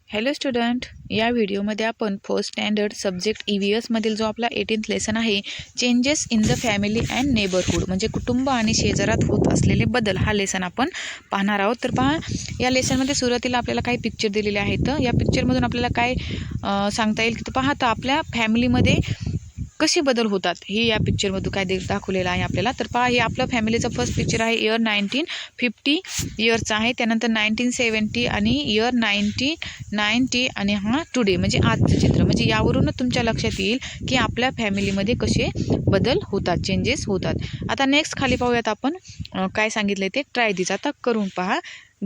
Hello student, या व्हिडिओमध्ये आपण फर्स्ट स्टँडर्ड सब्जेक्ट EVS मधील जो आपला 18th लेसन आहे, changes in the family and neighbourhood म्हणजे कुटुंब आणि शेजारात होत असलेले बदल, हा लेसन आपण पाहणार आहोत. तर पहा, या लेसनमध्ये सुरुवातीला आपल्याला काही पिक्चर दिलेले आहेत. या पिक्चरमधून आपल्याला काय सांगता येईल की पहा, तर आपल्या फॅमिलीमध्ये कसे बदल होतात हे या पिक्चरमधून काय दाखवलेलं आहे आपल्याला. तर पहा, हे आपलं फॅमिलीचं फर्स्ट पिक्चर आहे. इयर 1950 इयरचा आहे, त्यानंतर 1970 आणि इयर 1990 आणि हा टुडे म्हणजे आजचं चित्र. म्हणजे यावरून तुमच्या लक्षात येईल की आपल्या फॅमिलीमध्ये कसे बदल होतात, चेंजेस होतात. आता नेक्स्ट खाली पाहूयात आपण काय सांगितलं ते. Try this. आता करून पहा.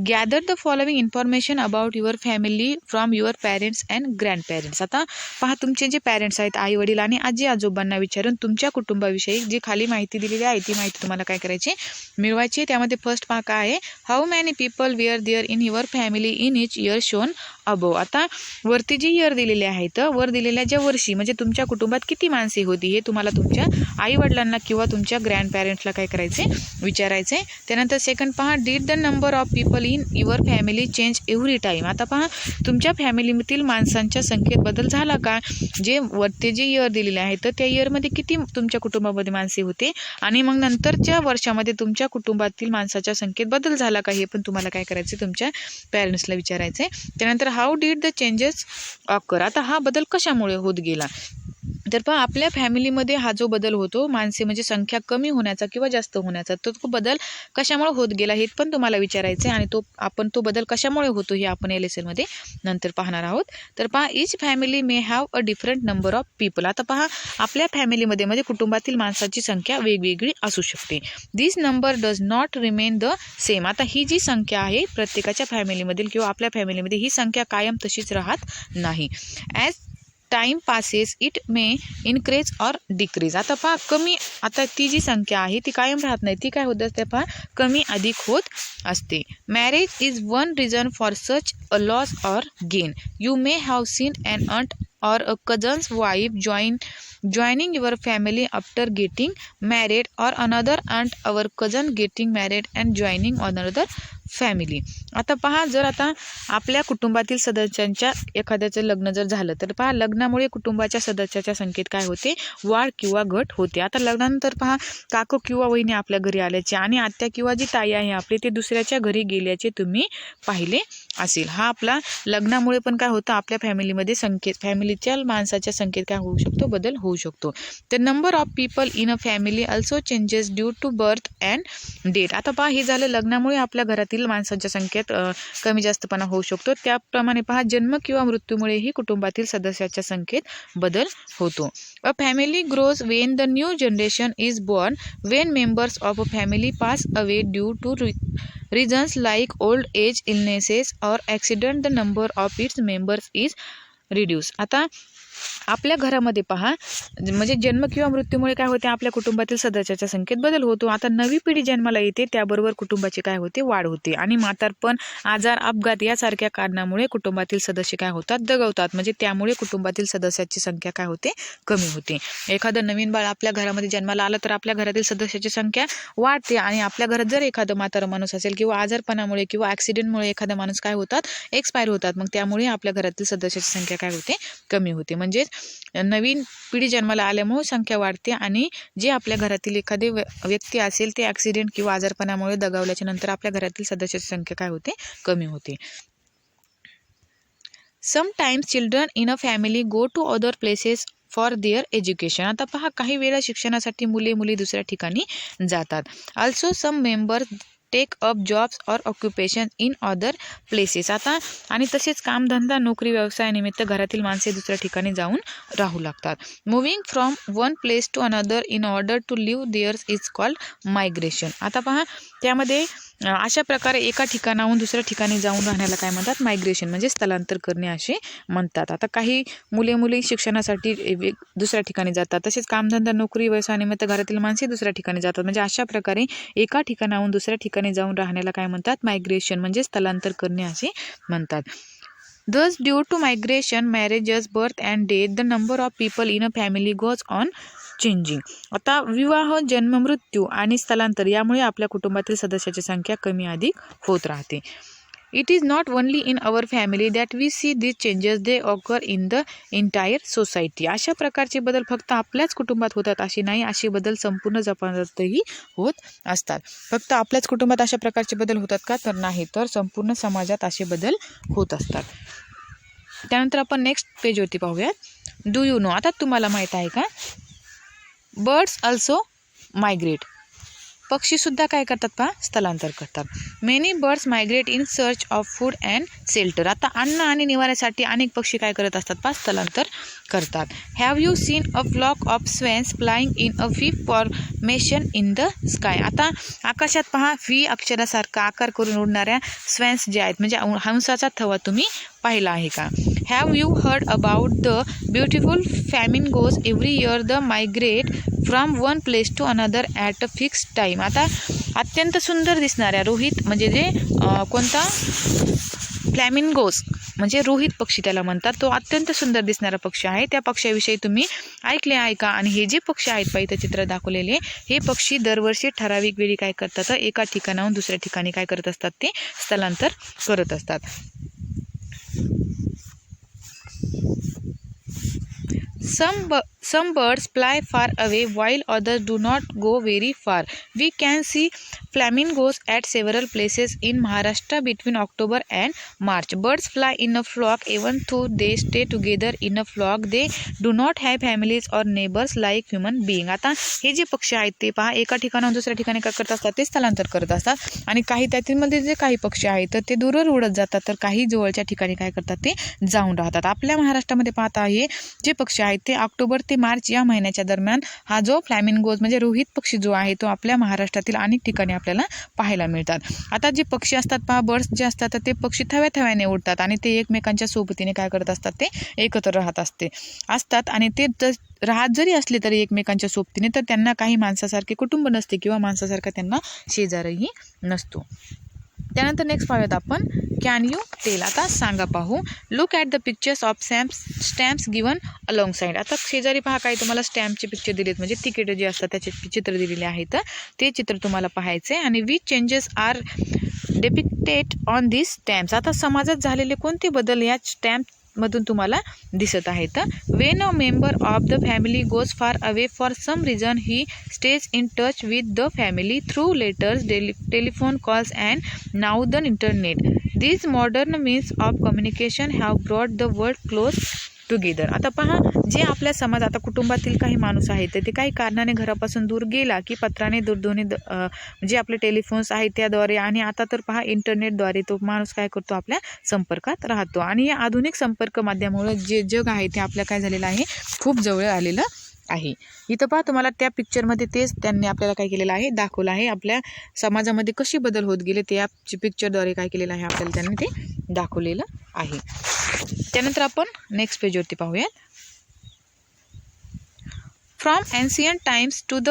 Gather the following information about your family from your parents and grandparents. आता पहा, तुमचे जे पॅरेंट्स आहेत, आई वडील आणि आजी आजोबांना विचारून तुमच्या कुटुंबाविषयी जी खाली माहिती दिलेली आहे ती माहिती तुम्हाला काय करायची, मिळवायची. त्यामध्ये फर्स्ट पहा काय आहे, how many people were there in your family in each year shown above. आता वरती जी इयर दिलेले आहेत, वर दिलेल्या ज्या वर्षी म्हणजे तुमच्या कुटुंबात किती माणसे होती हे तुम्हाला तुमच्या आई वडिलांना किंवा तुमच्या ग्रँडपेरेंट्सला काय करायचे, विचारायचे. त्यानंतर सेकंड पहा, did the number of people in your family change every time. आता पहा, तुमच्या फॅमिलीमधील माणसांच्या संख्येत बदल झाला का. जे वरती जे इयर दिलेले आहेत तर त्या इयरमध्ये किती तुमच्या कुटुंबामध्ये माणसे होते आणि मग नंतरच्या वर्षामध्ये तुमच्या कुटुंबातील माणसाच्या संख्येत बदल झाला का हे पण तुम्हाला काय करायचे, तुमच्या पॅरेंट्सला विचारायचे. त्यानंतर how did the changes occur. आता हा बदल कशामुळे होत गेला. तर पहा, आपल्या फॅमिलीमध्ये हा जो बदल होतो, माणसे म्हणजे संख्या कमी होण्याचा किंवा जास्त होण्याचा, तो बदल कशामुळे होत गेला हे पण तुम्हाला विचारायचं आहे. आणि तो बदल कशामुळे होतो हे आपण या लेसनमध्ये नंतर पाहणार आहोत. तर पहा, each family may have a different number of people. आता पहा, आपल्या फॅमिलीमध्ये म्हणजे कुटुंबातील माणसाची संख्या वेगवेगळी असू शकते. This number does not remain the same. आता ही जी संख्या आहे प्रत्येकाच्या फॅमिलीमधील किंवा आपल्या फॅमिलीमध्ये, ही संख्या कायम तशीच राहत नाही. As time passes it may increase or decrease. आता पहा, कमी, आता ती जी संख्या आहे ती कायम राहत नाही, ती काय होत असते पहा, कमी अधिक होत असते. Marriage is one reason for such a loss or gain. You may have seen an aunt or a cousin's wife joining your family after getting married, or another aunt our cousin getting married and joining another family. आता पहा, जर आता आपल्या कुटुंबातील सदस्यांच्या एखाद्याचं लग्न जर झालं तर पहा, लग्नामुळे कुटुंबाच्या सदस्याच्या संख्येत काय होते, वाढ किंवा घट होते. आता लग्नानंतर पहा, काकू किंवा वहिनी आपल्या घरी आल्याचे आणि आत्या किंवा जी ताई आहे आपली ते दुसऱ्याच्या घरी गेल्याचे तुम्ही पाहिले असेल. हा आपला लग्नामुळे पण काय होतं, आपल्या फॅमिलीमध्ये फॅमिलीच्या माणसाच्या संख्येत काय होऊ शकतो, बदल होऊ शकतो. The number of people in a family also changes due to birth and death. आता पहा, हे झालं लग्नामुळे आपल्या घरातील माणसांच्या संख्येत कमी जास्तपणा होऊ शकतो. त्याप्रमाणे पहा, जन्म किंवा मृत्यूमुळेही कुटुंबातील सदस्याच्या संख्येत बदल होतो. A family grows when the new generation is born. When members of a family pass away due to reasons like old age, illnesses or accident, the number of its members is reduced. आता आपल्या घरामध्ये पहा, म्हणजे जन्म किंवा मृत्यूमुळे काय होते, आपल्या कुटुंबातील सदस्याच्या संख्येत बदल होतो. आता नवी पिढी जन्माला येते, त्याबरोबर कुटुंबाची काय होते, वाढ होते. आणि म्हातारपण, आजार, अपघात यासारख्या कारणामुळे कुटुंबातील सदस्य काय होतात, दगावतात. म्हणजे त्यामुळे कुटुंबातील सदस्याची संख्या काय होते, कमी होते. एखादं नवीन बाळ आपल्या घरामध्ये जन्माला आलं तर आपल्या घरातील सदस्याची संख्या वाढते. आणि आपल्या घरात जर एखादं म्हातारा माणूस असेल किंवा आजारपणामुळे किंवा ॲक्सिडेंटमुळे एखादा माणूस काय होतात, एक्सपायर होतात. मग त्यामुळे आपल्या घरातील सदस्याची संख्या काय होते, कमी होते. म्हणजे नवीन पिढी जन्माला आल्यामुळे संख्या वाढते आणि जे आपल्या घरातील एखादी व्यक्ती असेल ते ॲक्सिडेंट किंवा आजारपणामुळे दगावल्याच्या नंतर आपल्या घरातील सदस्याची संख्या काय होते, कमी होते. Sometimes children in a family go to other places for their education. आता पहा, काही वेळा शिक्षणासाठी मुली दुसऱ्या ठिकाणी जातात. Also some members take up jobs or occupation in other places. आता आणि तसेच कामधंदा, नोकरी, व्यवसायानिमित्त घरातील माणसे दुसऱ्या ठिकाणी जाऊन राहू लागतात. Moving from one place to another in order to live there is called migration. आता पहा, त्यामध्ये अशा प्रकारे एका ठिकाणाहून दुसऱ्या ठिकाणी जाऊन राहण्याला काय म्हणतात, मायग्रेशन म्हणजे स्थलांतर करणे असे म्हणतात. आता काही मुली शिक्षणासाठी दुसऱ्या ठिकाणी जातात, तसेच कामधंदा, नोकरी, व्यवसायानिमित्त घरातील माणसे दुसऱ्या ठिकाणी जातात. म्हणजे अशा प्रकारे एका ठिकाणाहून दुसऱ्या ठिकाणी जाऊन राहण्याला काय म्हणतात, मायग्रेशन म्हणजे स्थलांतर करणे असे म्हणतात. Thus, due to migration, marriages, birth and death, the number of people in a family goes on changing. आता विवाह, जन्म, मृत्यू आणि स्थलांतर यामुळे आपल्या कुटुंबातील सदस्याची संख्या कमी अधिक होत राहते. It is not only in our family that we see this changes, they occur in the entire society. अशा प्रकारचे बदल फक्त आपल्याच कुटुंबात होतात असे नाही, असे बदल संपूर्ण जगातही होत असतात. फक्त आपल्याच कुटुंबात अशा प्रकारचे बदल होतात का, तर नाही, तर संपूर्ण समाजात असे बदल होत असतात. त्यानंतर आपण नेक्स्ट पेजवरती पाहूयात. डू यू नो, आता तुम्हाला माहीत आहे का, बर्ड्स ऑल्सो मायग्रेट, पक्षीसुद्धा काय करतात पहा, स्थलांतर करतात. Many birds migrate in search of food and shelter. आता अन्न आणि निवाऱ्यासाठी अनेक पक्षी काय करत असतात पहा, स्थलांतर करतात. Have you seen a flock of swans flying in a V formation in the sky. आता आकाशात पहा, व्ही अक्षरासारखा आकार करून उडणाऱ्या स्वेन्स जे आहेत म्हणजे हंसाचा थवा तुम्ही पाहिला आहे का. Have you heard about the beautiful flamingos every year the migrate from one place to another at a fix time. आता अत्यंत सुंदर दिसणाऱ्या रोहित म्हणजे जे कोणता, फ्लॅमिंगोज म्हणजे रोहित पक्षी त्याला म्हणतात, तो अत्यंत सुंदर दिसणारा पक्षी आहे. त्या पक्षाविषयी तुम्ही ऐकले आहे का. आणि हे जे पक्षी आहेत पहा इथं चित्र दाखवलेले, हे पक्षी दरवर्षी ठराविक वेळी काय करतात, एका ठिकाणाहून दुसऱ्या ठिकाणी काय करत असतात, ते स्थलांतर करत असतात. Some birds fly far away while others do not go very far. We can see flamingos at several places in Maharashtra between October and March. Birds fly in a flock even though they stay together in a flock. They do not have families or neighbors like human being. आता हे जे पक्षी आहेत ते पहा, एका ठिकाणाहून दुसऱ्या ठिकाणी काय करत असतात, ते स्थलांतर करत असतात. आणि काही त्यातील जे काही पक्षी आहेत तर ते दूरवर उडत जातात, तर काही जवळच्या ठिकाणी काय करतात, ते जाऊन राहतात. आपल्या महाराष्ट्रामध्ये पाहता हे जे पक्षी आहेत ते ऑक्टोबर ते मार्च या महिन्याच्या दरम्यान हा जो फ्लॅमिंगोज म्हणजे रोहित पक्षी जो आहे तो आपल्या महाराष्ट्रातील अनेक ठिकाणी आपल्याला पाहायला मिळतात. आता जे पक्षी असतात पहा, बर्ड्स जे असतात तर ते पक्षी थव्याने उडतात आणि ते एकमेकांच्या सोबतीने काय करत असतात, ते एकत्र राहत असतात. आणि ते राहत जरी असले तरी एकमेकांच्या सोबतीने, तर त्यांना काही माणसासारखे कुटुंब नसते किंवा माणसासारखा त्यांना शेजारही नसतो. त्यानंतर नेक्स्ट पाहूयात आपण, कॅन यू टेल. आता सांगा पाहू. Look at the pictures of stamps given along side. आता शेजारी पहा काही तुम्हाला स्टॅम्पचे पिक्चर दिलेत म्हणजे तिकीट जे असतात त्याचे चित्र दिलेले आहेत, ते चित्र तुम्हाला पाहायचे. आणि which changes are depicted on this stamps. आता समाजात झालेले कोणते बदल या स्टॅम्प मधून तुम्हाला दिसत आहेत. When a member of the family goes far away for some reason he stays in touch with the family through letters, telephone calls and now the internet. These modern means of communication have brought the world close together. आता पहा, जे आपल्या समाज आता कुटुंबातील काही माणूस आहेत तर ते काही कारणाने घरापासून दूर गेला की पत्राने, दूरध्वनी जे आपले टेलिफोन्स आहेत त्याद्वारे, आणि आता तर पहा इंटरनेटद्वारे तो माणूस काय करतो, आपल्या संपर्कात राहतो. आणि या आधुनिक संपर्क माध्यमामुळे जे जग आहे ते आपल्या काय झालेलं आहे, खूप जवळ आलेलं आहे. इथं पहा तुम्हाला त्या पिक्चरमध्ये तेच त्यांनी आपल्याला काय केलेलं आहे, दाखवलं आहे. आपल्या समाजामध्ये कशी बदल होत गेले ते या पिक्चरद्वारे काय केलेलं आहे, आपल्याला त्यांनी ते दाखवलेलं आहे. त्यानंतर आपण नेक्स्ट पेजवरती पाहूयात. From ancient times to the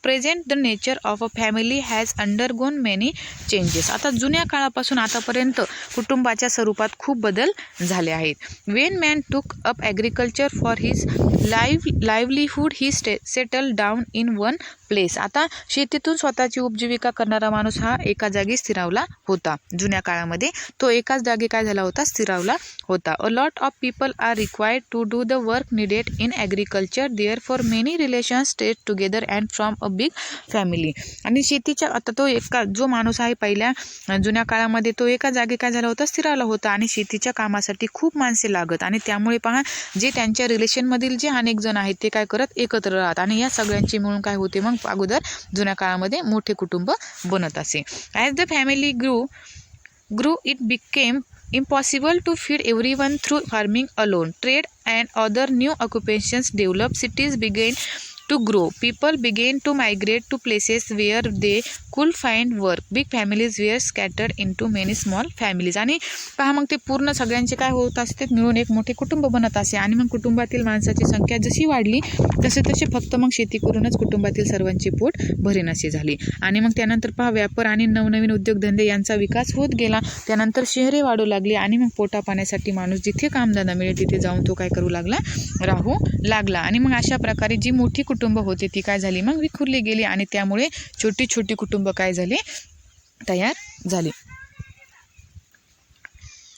present the nature of a family has undergone many changes. आता जुन्या काळापासून आतापर्यंत कुटुंबाच्या स्वरूपात खूप बदल झाले आहेत. वेन मॅन टूक up agriculture for his livelihood he settle down in one place. आता शेतीतून स्वतःची उपजीविका करणारा माणूस हा एका जागी स्थिरावला होता. जुन्या काळामध्ये तो एकाच जागी काय झाला होता, स्थिरावला होता. A lot of people are required to do the work needed in agriculture, therefore many relations stayed together and from a big family. आणि शेतीच्या आता तो जो माणूस आहे पहिल्या जुन्या काळामध्ये तो एका जागी काय झाला होता, स्थिरावला होता. आणि शेतीच्या कामासाठी खूप माणसे लागत आणि त्यामुळे पहा जे त्यांच्या रिलेशनमधील जे अनेक जण आहेत ते काय करत, एकत्र राहत. आणि या सगळ्यांची मिळून काय होते, मग अगोदर जुन्या काळामध्ये मोठे कुटुंब बनत असे. As the family grew it became impossible to feed everyone through farming alone. Trade and other new occupations developed. Cities began to grow. People began to migrate to places where they could find work. Big families were scattered into many small families. आणि पहा मग ते पूर्ण सगळ्यांचे काय होत असते, मिळून एक मोठे कुटुंब बनत असे. आणि मग कुटुंबातील माणसाची संख्या जशी वाढली तसे फक्त मग शेती करूनच कुटुंबातील सर्वांचे पोट भरेनासे झाले. आणि मग त्यानंतर पहा व्यापार आणि नवनवीन उद्योगधंदे यांचा विकास होत गेला. त्यानंतर शहरे वाढू लागली आणि मग पोटा पाण्यासाठी माणूस जिथे कामधंदा मिळेल तिथे जाऊन तो काय करू लागला, राहू लागला. आणि मग अशा प्रकारे जी मोठी कुटुंब होती ती काय झाली, मग विखुरली गेली. आणि त्यामुळे छोटी छोटी कुटुंब काय झाली, तयार झाली.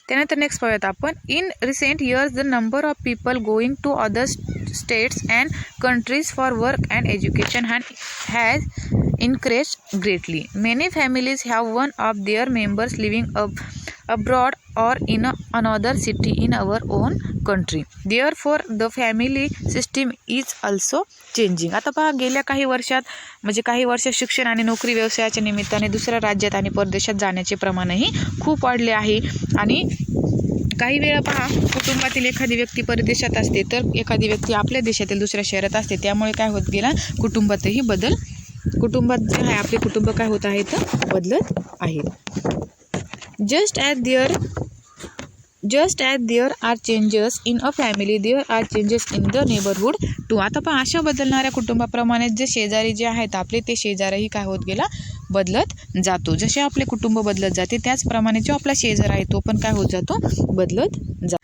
त्यानंतर नेक्स्ट पाहूयात आपण. In recent years the number of people going to other states and countries for work and education has increased greatly. Many families have one of their members living abroad or in another city in our own country. Therefore, the family system is also changing. आता पहा, गेल्या काही वर्षात म्हणजे काही वर्ष शिक्षण आणि नोकरी व्यवसायाच्या निमित्ताने दुसऱ्या राज्यात आणि परदेशात जाण्याचे प्रमाणही खूप वाढले आहे. आणि काही वेळा पहा, कुटुंबातील एखादी व्यक्ती परदेशात असते तर एखादी व्यक्ती आपल्या देशातील दुसऱ्या शहरात असते. त्यामुळे काय होत गेला, कुटुंबातही बदल, कुटुंबात जे आहे आपले कुटुंब काय होत आहेत, बदलत आहेत. Just as there are changes in a family there are changes in the neighbourhood too. आता पण अशा बदलणाऱ्या कुटुंबाप्रमाणे जे शेजारी जे आहेत आपले, ते शेजारही काय होत गेला, बदलत जातो. जसे आपले कुटुंब बदलत जाते त्याचप्रमाणे जो आपला शेजार आहे तो पण काय होत जातो, बदलत जातो.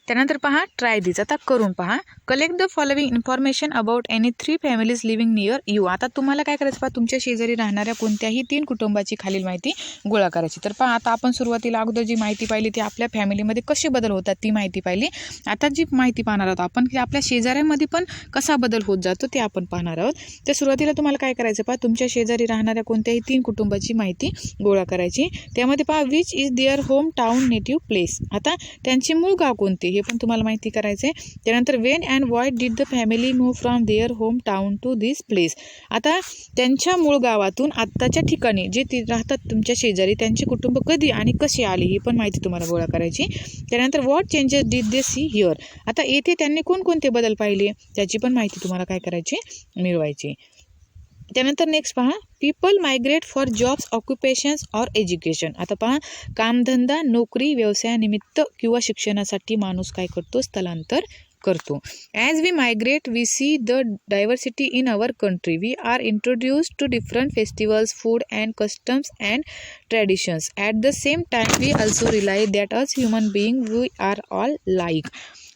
त्यानंतर पहा, ट्राय दिस. आता करून पहा. Collect the following information about any 3 families living near you. आता तुम्हाला काय करायचं, पहा, तुमच्या शेजारी राहणाऱ्या कोणत्याही 3 कुटुंबाची खालील माहिती गोळा करायची. तर पहा, आता आपण सुरुवातीला अगोदर जी माहिती पाहिली ती आपल्या फॅमिलीमध्ये कसे बदल होतात ती माहिती पाहिली. आता जी माहिती पाहणार आहोत आपण की आपल्या शेजाऱ्यामध्ये पण कसा बदल होत जातो ते आपण पाहणार आहोत. तर सुरुवातीला तुम्हाला काय करायचं, पहा, तुमच्या शेजारी राहणाऱ्या कोणत्याही 3 कुटुंबाची माहिती गोळा करायची. त्यामध्ये पहा, which is their home town native place. आता त्यांचे मूळ गाव कोणते हे पण तुम्हाला माहिती करायचे. त्यानंतर when and why did the family move from their home town to this place. आता त्यांच्या मूळ गावातून आत्ताच्या ठिकाणी जे ते राहतात तुमच्या शेजारी, त्यांचे कुटुंब कधी आणि कसे आले ही पण माहिती तुम्हाला गोळा करायची. त्यानंतर what changes did they see here. आता येथे त्यांनी कोणकोणते बदल पाहिले त्याची पण माहिती तुम्हाला काय करायची, मिळवायची. त्यानंतर नेक्स्ट पहा, people migrate for jobs, occupations or education. आता पहा, कामधंदा, नोकरी, व्यवसायानिमित्त किंवा शिक्षणासाठी माणूस काय करतो, स्थलांतर करतो. As we migrate we see the diversity in our country. We are introduced to different festivals, food and customs and traditions. At the same time we also realise that as human being we are all like.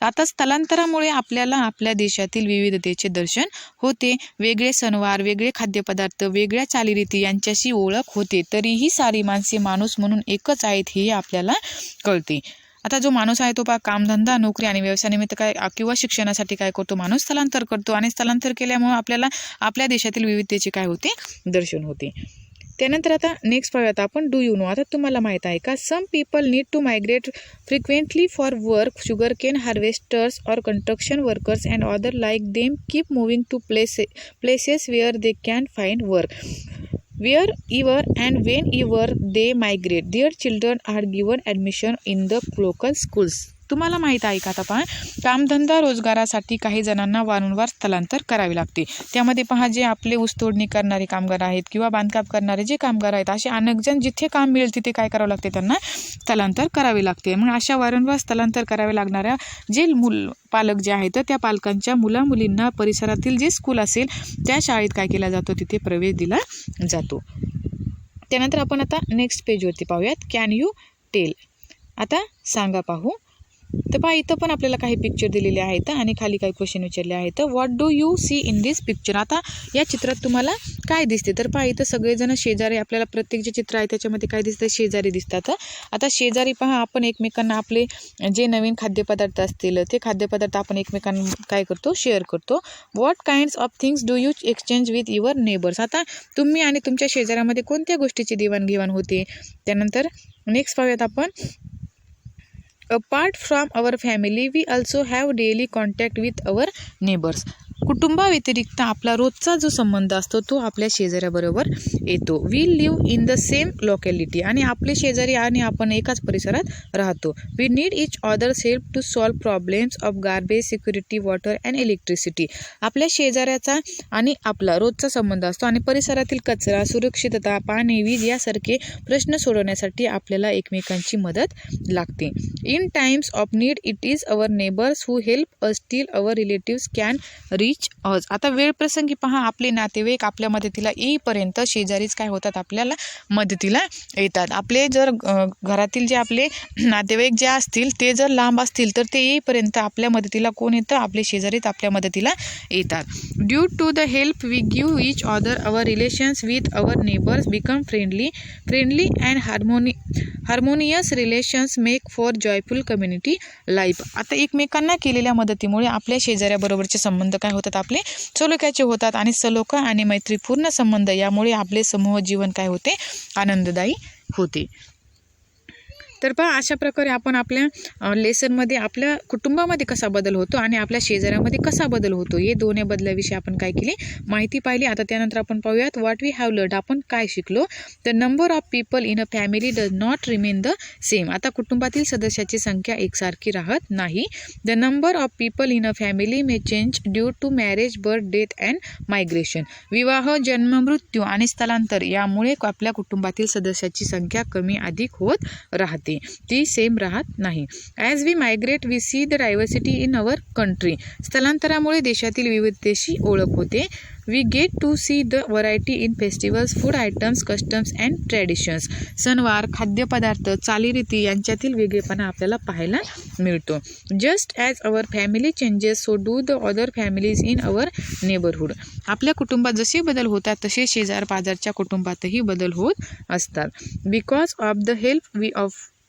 आता स्थलांतरामुळे आपल्याला आपल्या देशातील विविधतेचे दर्शन होते. वेगळे सणवार, वेगळे खाद्यपदार्थ, वेगळ्या चालीरीती यांच्याशी ओळख होते. तरीही सारी माणसे माणूस म्हणून एकच आहेत हे आपल्याला कळते. आता जो माणूस आहे तो पहा, कामधंदा, नोकरी आणि व्यवसायानिमित्त काय किंवा शिक्षणासाठी काय करतो, माणूस स्थलांतर करतो. आणि स्थलांतर केल्यामुळे आपल्याला आपल्या देशातील विविधतेचे काय होते, दर्शन होते. त्यानंतर आता नेक्स्ट पाहूयात आपण. Do you know. आता तुम्हाला माहीत आहे का, some people need to migrate frequently for work. Sugarcane harvesters और construction workers and other like them keep moving to places where they can find work. Wherever and whenever they migrate, their children are given admission in the local schools. तुम्हाला माहीत आहे का, आता पहा, कामधंदा रोजगारासाठी काही जणांना वारंवार स्थलांतर करावे लागते. त्यामध्ये पहा, जे आपले ऊसतोडणी करणारे कामगार आहेत किंवा बांधकाम करणारे जे कामगार आहेत, असे अनेक जण जिथे काम मिळेल तिथे काय करावं लागते, त्यांना स्थलांतर करावे लागते. मग अशा वारंवार स्थलांतर करावे लागणाऱ्या जे पालक जे आहेत त्या पालकांच्या मुलामुलींना परिसरातील जे स्कूल असेल त्या शाळेत काय केला जातो, तिथे प्रवेश दिला जातो. त्यानंतर आपण आता नेक्स्ट पेजवरती पाहूयात. Can you tell. आता सांगा पाहू. तर पहा, इथं पण आपल्याला काही पिक्चर दिलेले आहेत आणि खाली काही क्वेश्चन विचारले आहेत. What do you see in this picture. आता या चित्रात तुम्हाला काय दिसते, तर पहा, इथं सगळेजण शेजारी, आपल्याला प्रत्येक जे चित्र आहे त्याच्यामध्ये काय दिसतं, शेजारी दिसतात. आता शेजारी पहा, आपण एकमेकांना आपले जे नवीन खाद्यपदार्थ असतील ते खाद्यपदार्थ आपण एकमेकांना काय करतो, शेअर करतो. What kinds of things do you exchange with your neighbours. आता तुम्ही आणि तुमच्या शेजाऱ्यामध्ये कोणत्या गोष्टीची देवाणघेवाण होते. त्यानंतर नेक्स्ट पाहूयात आपण. Apart from our family, we also have daily contact with our neighbors. कुटुंबाव्यतिरिक्त आपला रोजचा जो संबंध असतो तो आपल्या शेजाऱ्याबरोबर येतो. We live in the same locality. आणि आपले शेजारी आणि आपण एकाच परिसरात राहतो. We need each other's help to solve problems of garbage, security, water and electricity. आपल्या शेजाऱ्याचा आणि आपला रोजचा संबंध असतो आणि परिसरातील कचरा, सुरक्षितता, पाणी, वीज यासारखे प्रश्न सोडवण्यासाठी आपल्याला एकमेकांची मदत लागते. In times of need it is our neighbours who help us till our relatives can reach reach अस. आता वेळ प्रसंगी पहा, आपले नातेवाईक आपल्या मदतीला येईपर्यंत शेजारीच काय होतात, आपल्याला मदतीला येतात. आपले जर घरातील जे आपले नातेवाईक जे असतील ते जर लांब असतील तर ते येईपर्यंत आपल्या मदतीला कोण येतं, आपले शेजारीच आपल्या मदतीला येतात. Due to the help we give each other our relations with our neighbours become friendly and harmonious relations make for joyful community life. आता एकमेकांना केलेल्या मदतीमुळे आपल्या शेजाऱ्याबरोबरचे संबंध काय होतात, आपले सलोख्याचे होतात आणि सलोखा आणि मैत्रीपूर्ण संबंध यामुळे आपले समूह जीवन काय होते, आनंददायी होते. तर पहा, अशा प्रकारे आपण आपल्या लेसनमध्ये आपल्या कुटुंबामध्ये कसा बदल होतो आणि आपल्या शेजाऱ्यामध्ये कसा बदल होतो हे दोन्ही बदलाविषयी आपण काय केली, माहिती पाहिली. आता त्यानंतर आपण पाहूयात व्हॉट वी हॅव लर्न. आपण काय शिकलो. The number of people in a family does not remain the same. आता कुटुंबातील सदस्याची संख्या एकसारखी राहत नाही. The number of people in a family may change due to marriage, birth, death and migration. विवाह, जन्म, मृत्यू आणि स्थलांतर यामुळे आपल्या कुटुंबातील सदस्याची संख्या कमी अधिक होत राहते, ती सेम राहत नाही. As we migrate we see the diversity in our country. स्थलांतरामुळे देशातील विविधतेची ओळख होते. We get to see the variety in festivals, food items, customs and traditions. सणवार, खाद्यपदार्थ, चालीरीती यांच्यातील वेगळेपणा आपल्याला पाहायला मिळतो. Just as our family changes so do the other families in our neighbourhood. आपल्या कुटुंबात जसे बदल होतात तसे शेजार पाजारच्या कुटुंबातही बदल होत असतात. Because of the help we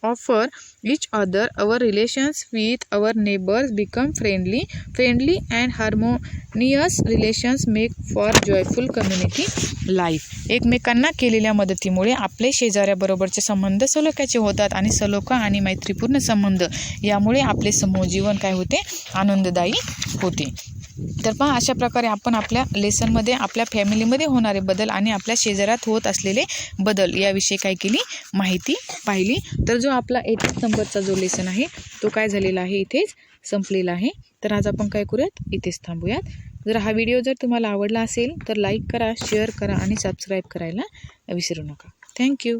offer each other, our relations with our neighbors become friendly and harmonious relations make for joyful community life. एकमेकांना केलेल्या मदतीमुळे आपले शेजाऱ्याबरोबरचे संबंध सलोख्याचे होतात आणि सलोखा आणि मैत्रीपूर्ण संबंध यामुळे आपले समूह जीवन काय होते, आनंददायी होते. तर पहा, अशा प्रकारे आपण आपल्या लेसनमध्ये आपल्या फॅमिलीमध्ये होणारे बदल आणि आपल्या शेजारात होत असलेले बदल याविषयी काय केली, माहिती पाहिली. तर जो आपला 8 नंबरचा जो लेसन आहे तो काय झालेला आहे, इथेच संपलेला आहे. तर आज आपण काय करूयात, इथेच थांबूयात. जर हा व्हिडिओ जर तुम्हाला आवडला असेल तर लाईक करा, शेअर करा आणि सबस्क्राईब करायला विसरू नका. थँक्यू.